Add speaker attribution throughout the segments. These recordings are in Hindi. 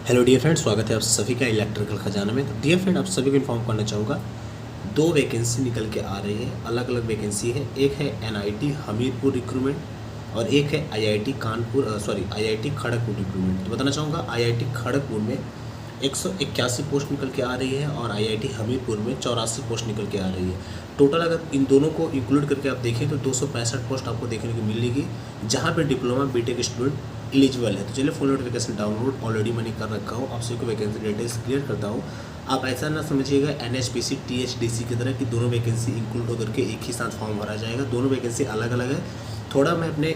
Speaker 1: हेलो डियर फ्रेंड, स्वागत है आप सभी का इलेक्ट्रिकल खजाना में। तो डियर फ्रेंड, आप सभी को इन्फॉर्म करना चाहूँगा, दो वैकेंसी निकल के आ रही है, अलग अलग वैकेंसी है। एक है एनआईटी हमीरपुर रिक्रूटमेंट और एक है आईआईटी आईआईटी खड़गपुर रिक्रूटमेंट। तो बताना चाहूँगा, आईआईटी खड़गपुर में 181 पोस्ट निकल के आ रही है और आईआईटी हमीरपुर में 84 पोस्ट निकल के आ रही है। टोटल अगर इन दोनों को इंक्लूड करके आप देखें तो 265 पोस्ट आपको देखने को मिलेगी, जहाँ पे डिप्लोमा बीटेक स्टूडेंट एलिजिबल है। तो चलिए फुल नोटिफिकेशन डाउनलोड ऑलरेडी मैंने कर रखा हूँ, आप सभी को वैकेंसी डिटेल्स क्लियर करता हूँ। आप ऐसा ना समझिएगा एनएचपीसी टीएचडीसी की तरह कि दोनों वैकेंसी इंक्लूड होकर के एक ही साथ फॉर्म भरा जाएगा। दोनों वैकेंसी अलग अलग है। थोड़ा मैं अपने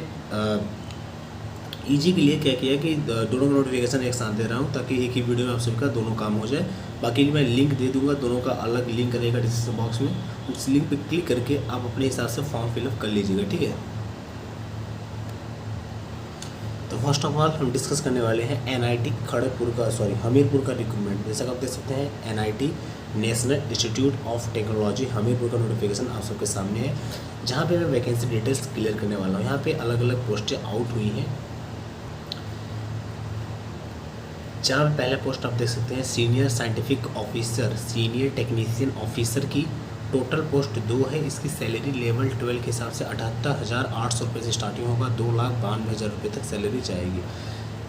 Speaker 1: ईजी के लिए क्या किया कि दोनों का नोटिफिकेशन एक साथ दे रहा हूँ, ताकि एक ही वीडियो में आप सबका दोनों काम हो जाए। बाकी मैं लिंक दे दूंगा, दोनों का अलग लिंक रहेगा डिस्क्रिप्शन बॉक्स में। उस लिंक पे क्लिक करके आप अपने हिसाब से फॉर्म फिलअप कर लीजिएगा, ठीक है। तो फर्स्ट ऑफ ऑल हम डिस्कस करने वाले हैं एनआईटी खड़गपुर का हमीरपुर का रिक्रूटमेंट। जैसा कि आप देख सकते हैं, NIT national institute of technology Hamirpur का नोटिफिकेशन आप सबके सामने है, जहाँ पे मैं वैकेंसी डिटेल्स क्लियर करने वाला हूँ। यहाँ पे अलग अलग पोस्टें आउट हुई हैं। जहाँ पे पहला पोस्ट आप देख सकते हैं senior scientific officer, senior technician officer की टोटल पोस्ट 2 है। इसकी सैलरी लेवल 12 के हिसाब से 78,800 रुपये से स्टार्टिंग होगा, 2,92,000 रुपये तक सैलरी जाएगी।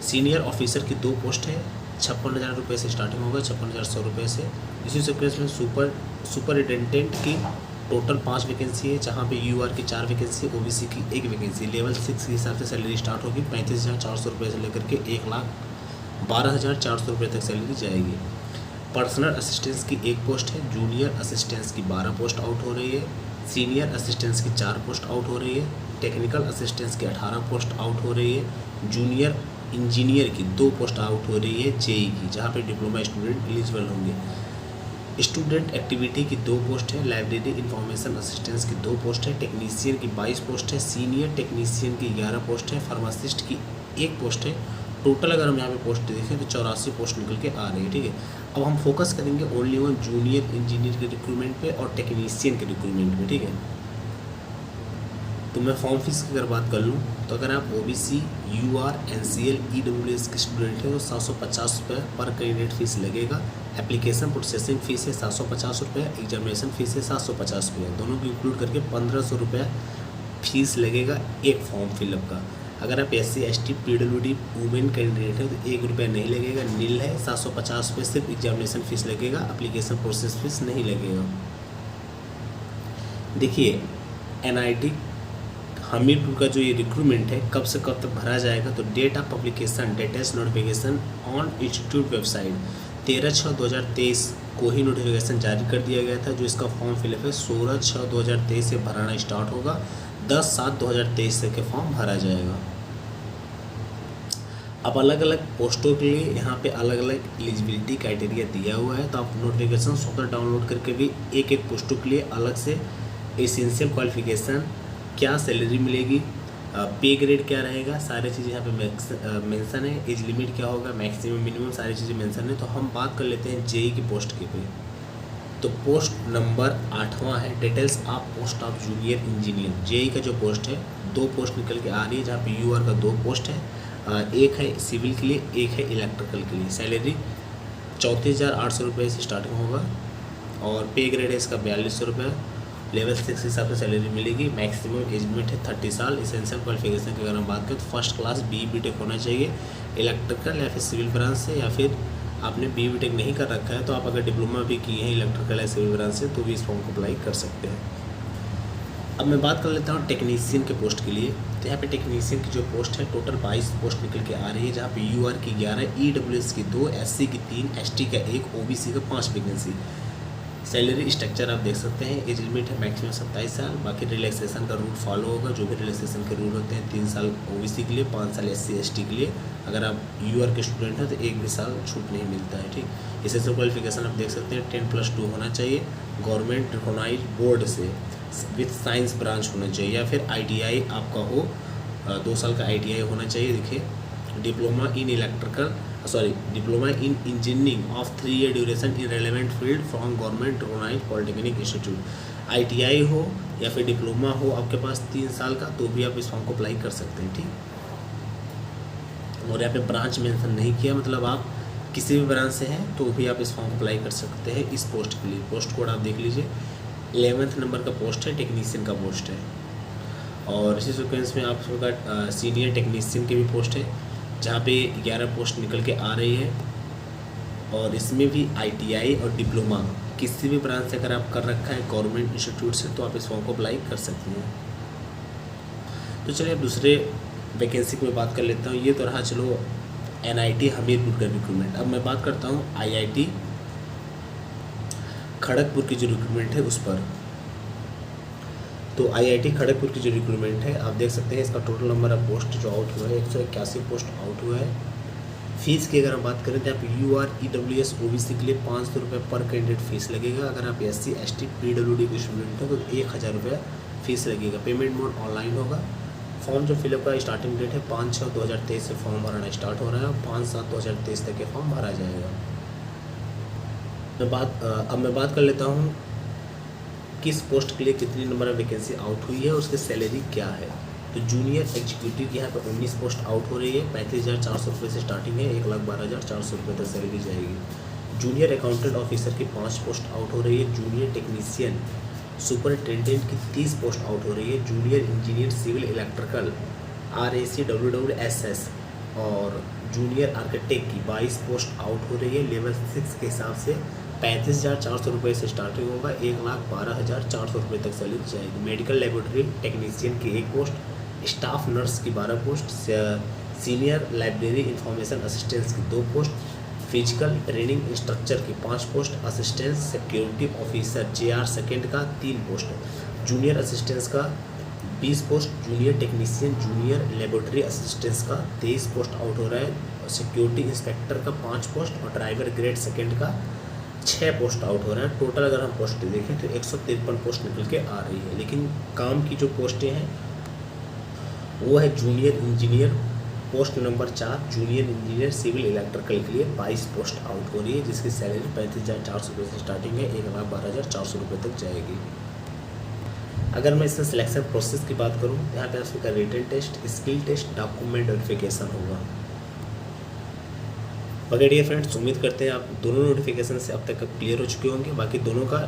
Speaker 1: सीनियर ऑफिसर की 2 पोस्ट है, 56,000 रुपये से स्टार्टिंग होगा, 56,100 रुपये से। इसी सीक्वेंस में सुपरिटेंडेंट की टोटल 5 वैकेंसी है, जहाँ पे यूआर की 4 वैकेंसी, ओबीसी की 1 वैकेंसी। लेवल 6 के हिसाब से सैलरी स्टार्ट होगी 35,400 रुपये से लेकर के 1,12,400 रुपये तक सैलरी जाएगी। पर्सनल असिस्टेंस की 1 पोस्ट है, जूनियर असिस्टेंस की 12 पोस्ट आउट हो रही है, सीनियर असिस्टेंस की 4 पोस्ट आउट हो रही है, टेक्निकल असिस्टेंस की 18 पोस्ट आउट हो रही है, जूनियर इंजीनियर की 2 पोस्ट आउट हो रही है जेई की, जहाँ पे डिप्लोमा स्टूडेंट एलिजिबल होंगे। स्टूडेंट एक्टिविटी की 2 पोस्ट है, लाइब्रेरी इंफॉर्मेशन असिस्टेंस की 2 पोस्ट है, टेक्नीशियन की 22 पोस्ट है, सीनियर टेक्नीशियन की 11 पोस्ट है, फार्मासिस्ट की 1 पोस्ट है। टोटल अगर हम यहाँ पे पोस्ट देखें तो 84 पोस्ट निकल के आ रही है, ठीक है। अब हम फोकस करेंगे ओनली ऑन जूनियर इंजीनियर के रिक्रूटमेंट पे और टेक्नीशियन के रिक्रूटमेंट पे, ठीक है। तो मैं फॉर्म फीस की अगर बात कर लूँ तो अगर आप ओबीसी यूआर एनसीएल ईडब्ल्यूएस के स्टूडेंट हैं तो 750 रुपये पर कैंडिडेट फीस लगेगा। एप्लीकेशन प्रोसेसिंग फ़ीस है 750 रुपये, एग्जामिनेशन फ़ीस है 750 रुपये, दोनों को इंक्लूड करके 1,500 रुपये फीस लगेगा एक फॉर्म फिलअप का। अगर आप SC ST PWD women candidate है तो 1 रुपया नहीं लगेगा, नील है। 750 रुपये सिर्फ एग्जामिनेशन फ़ीस लगेगा, एप्लीकेशन प्रोसेस फीस नहीं लगेगा। देखिए, NIT हमीरपुर का जो ये रिक्रूटमेंट है कब से कब तक भरा जाएगा, तो date of publication latest notification on institute website 13/6/2023 को ही नोटिफिकेशन जारी कर दिया गया था। जो इसका फॉर्म फिलअप है 16/6/2023 से भराना स्टार्ट होगा, 10/7/2023 तक के फॉर्म भरा जाएगा। अब अलग अलग पोस्टों के लिए यहाँ पे अलग अलग एलिजिबिलिटी क्राइटेरिया दिया हुआ है, तो आप नोटिफिकेशन स्वतः डाउनलोड करके भी एक एक पोस्टों के लिए अलग से एसेंशियल क्वालिफिकेशन, क्या सैलरी मिलेगी, पे ग्रेड क्या रहेगा, सारी चीज़ें यहाँ पे मेंशन है। एज लिमिट क्या होगा, मैक्सिमम मिनिमम, सारी चीज़ें मेंशन है। तो हम बात कर लेते हैं जेई की पोस्ट के पे। तो पोस्ट नंबर 8वां है, details of post of junior engineer. JE का जो पोस्ट है 2 पोस्ट निकल के आ रही है, जहाँ पे यूआर का 2 पोस्ट है, एक है सिविल के लिए, एक है इलेक्ट्रिकल के लिए। सैलरी 34,800 रुपये से स्टार्टिंग होगा और पे ग्रेड है इसका 4200 रुपये। लेवल 6 के हिसाब से सैलरी मिलेगी। मैक्सिमम एज लिमिट है 30 साल। इसेंशियल क्वालिफिकेशन की अगर हम बात करें तो फर्स्ट क्लास BE-BTech होना चाहिए इलेक्ट्रिकल या फिर सिविल ब्रांच से, या फिर आपने BE-BTech नहीं कर रखा है तो आप अगर डिप्लोमा भी किए हैं इलेक्ट्रिकल या सिविल ब्रांच से तो भी इस फॉर्म को अप्लाई कर सकते हैं। अब मैं बात कर लेता हूँ टेक्नीशियन के पोस्ट के लिए। तो यहाँ पे टेक्नीशियन की जो पोस्ट है टोटल 22 पोस्ट निकल के आ रही है, जहाँ पे यूआर की 11, EWS की 2, SC की 3, ST का 1, OBC का 5 वैकेंसी। सैलरी स्ट्रक्चर आप देख सकते हैं। एज लिमिट है मैक्सिमम 27 साल। बाकी रिलैक्सेशन का रूल फॉलो होगा, जो भी रिलैक्सेशन के रूल होते हैं 3 साल OBC के लिए, 5 साल SC ST के लिए। अगर आप यूआर के स्टूडेंट हैं तो 1 भी साल छूट नहीं मिलता है, ठीक। इससे सब क्वालिफिकेशन आप देख सकते हैं 10+2 होना चाहिए, गवर्नमेंट रिकॉग्नाइज्ड बोर्ड से विथ साइंस ब्रांच होना चाहिए, या फिर ITI आपका हो, 2 साल का ITI होना चाहिए। देखिए, diploma in engineering of 3 year duration in relevant field from government recognised polytechnic institute. ITI हो या फिर डिप्लोमा हो आपके पास 3 साल का, तो भी आप इस फॉर्म को अप्लाई कर सकते हैं, ठीक। और यहाँ पे ब्रांच मेंशन नहीं किया, मतलब आप किसी भी ब्रांच से हैं तो भी आप इस फॉर्म को अप्लाई कर सकते हैं इस पोस्ट के लिए। पोस्ट कोड आप देख लीजिए, 11th नंबर का पोस्ट है, टेक्नीशियन का पोस्ट है। और इसी सीक्वेंस में आपका सीनियर टेक्नीशियन की भी पोस्ट है, जहाँ पे 11 पोस्ट निकल के आ रही है। और इसमें भी ITI और डिप्लोमा किसी भी ब्रांच से अगर आप कर रखा है गवर्नमेंट इंस्टीट्यूट से तो आप इस फॉर्म को अप्लाई कर सकते हैं। तो चलिए अब दूसरे वैकेंसी की मैं बात कर लेता हूँ। ये तो रहा चलो NIT हमीरपुर का रिक्रूटमेंट। अब मैं बात करता हूँ IIT खड़गपुर की जो रिक्रूटमेंट है उस पर। तो IIT खड़गपुर की जो रिक्रूटमेंट है आप देख सकते हैं, इसका टोटल नंबर ऑफ पोस्ट जो आउट हुआ है 181 पोस्ट आउट हुआ है। फीस की अगर हम बात करें तो आप UR EWS OBC के लिए 500 रुपये पर कैंडिडेट फीस लगेगा। अगर आप SC ST PWD के स्टूडेंट हैं तो 1000 रुपये फीस लगेगा। पेमेंट मोड ऑनलाइन होगा। फॉर्म जो फिलअप का स्टार्टिंग डेट है 5/6/2023 से फॉर्म भरना स्टार्ट हो रहा है और 5/7/2023 तक ये फॉर्म भरा जाएगा। अब मैं बात कर लेता हूँ किस पोस्ट के लिए कितनी नंबर ऑफ वैकेंसी आउट हुई है, उसकी सैलरी क्या है। तो जूनियर एग्जीक्यूटिव की यहाँ पर 19 पोस्ट आउट हो रही है, 35,400 रुपये से स्टार्टिंग है, 1,12,400 रुपये तक सैलरी जाएगी। जूनियर अकाउंटेंट ऑफिसर की 5 पोस्ट आउट हो रही है। जूनियर टेक्नीशियन सुपरिटेंडेंट की 30 पोस्ट आउट हो रही है। Junior engineer civil electrical RAC WWSS और जूनियर आर्किटेक्ट की 22 पोस्ट आउट हो रही है। लेवल 6 के हिसाब से 35,400 रुपये से स्टार्टिंग होगा, 1,12,400 रुपये तक सैलरी जाएगी। मेडिकल लेबोरेटरी टेक्नीशियन की 1 पोस्ट, स्टाफ नर्स की 12 post, senior library information assistants की 2 पोस्ट, फिजिकल ट्रेनिंग इंस्ट्रक्चर की 5 post, assistant security officer JR second का 3 पोस्ट, जूनियर असिस्टेंट्स का 20 post, junior technician junior laboratory assistants का 23 पोस्ट आउट हो रहा है, सिक्योरिटी इंस्पेक्टर का 5 पोस्ट और ड्राइवर ग्रेड सेकेंड का 6 पोस्ट आउट हो रहा है। टोटल अगर हम पोस्ट देखें तो 153 पोस्ट निकल के आ रही है। लेकिन काम की जो पोस्टें हैं वो है junior engineer post number 4, junior engineer civil electrical के लिए 22 पोस्ट आउट हो रही है, जिसकी सैलरी 35,400 रुपये से स्टार्टिंग है, 1,12,400 रुपये तक जाएगी। अगर मैं इसमें सिलेक्शन प्रोसेस की बात करूँ, यहाँ पे आपका written test, skill test, document verification होगा। ओके डियर फ्रेंड्स, उम्मीद करते हैं आप दोनों नोटिफिकेशन से अब तक क्लियर हो चुके होंगे। बाकी दोनों का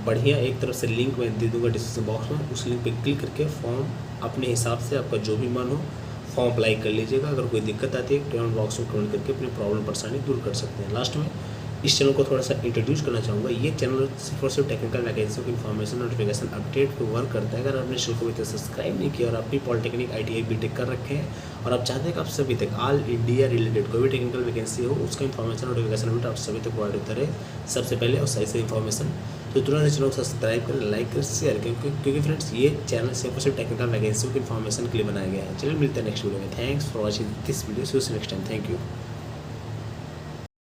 Speaker 1: बढ़िया एक तरफ से लिंक मैं दे दूंगा डिस्क्रिप्शन बॉक्स में, उस लिंक पे क्लिक करके फॉर्म अपने हिसाब से आपका जो भी मन हो फॉर्म अप्लाई कर लीजिएगा। अगर कोई दिक्कत आती है कमेंट बॉक्स में कमेंट करके अपनी प्रॉब्लम परेशानी दूर कर सकते हैं। लास्ट में इस चैनल को थोड़ा सा इंट्रोड्यूस करना चाहूँगा। ये चैनल सिर्फ और सिर्फ टेक्निकल वैकेंसियों की इन्फॉर्मेशन नोटिफिकेशन अपडेट पे वर्क करता है। अगर आपने चैनल को अभी तक सब्सक्राइब नहीं किया और आप भी पॉलिटेक्निक ITI BTech कर रखे हैं और आप चाहते हैं कि आप सभी तक ऑल इंडिया रिलेटेड कोई भी टेक्निकल वैकेंसी हो उसका इन्फॉर्मेशन नोटिफिकेशन अपडेट आप सभी तक प्रोवाइड होता रहे सबसे पहले और सही से इन्फॉर्मेशन, तो तुरंत चैनल को सब्सक्राइब करें, लाइक करें, शेयर करें, क्योंकि फ्रेंड्स ये चैनल सिर्फ और सिर्फ टेक्निकल वैकेंसियों की इन्फॉर्मेशन के लिए बनाया गया है। चलिए मिलते हैं नेक्स्ट वीडियो में। Thanks for watching this video, see you next time. Thank you.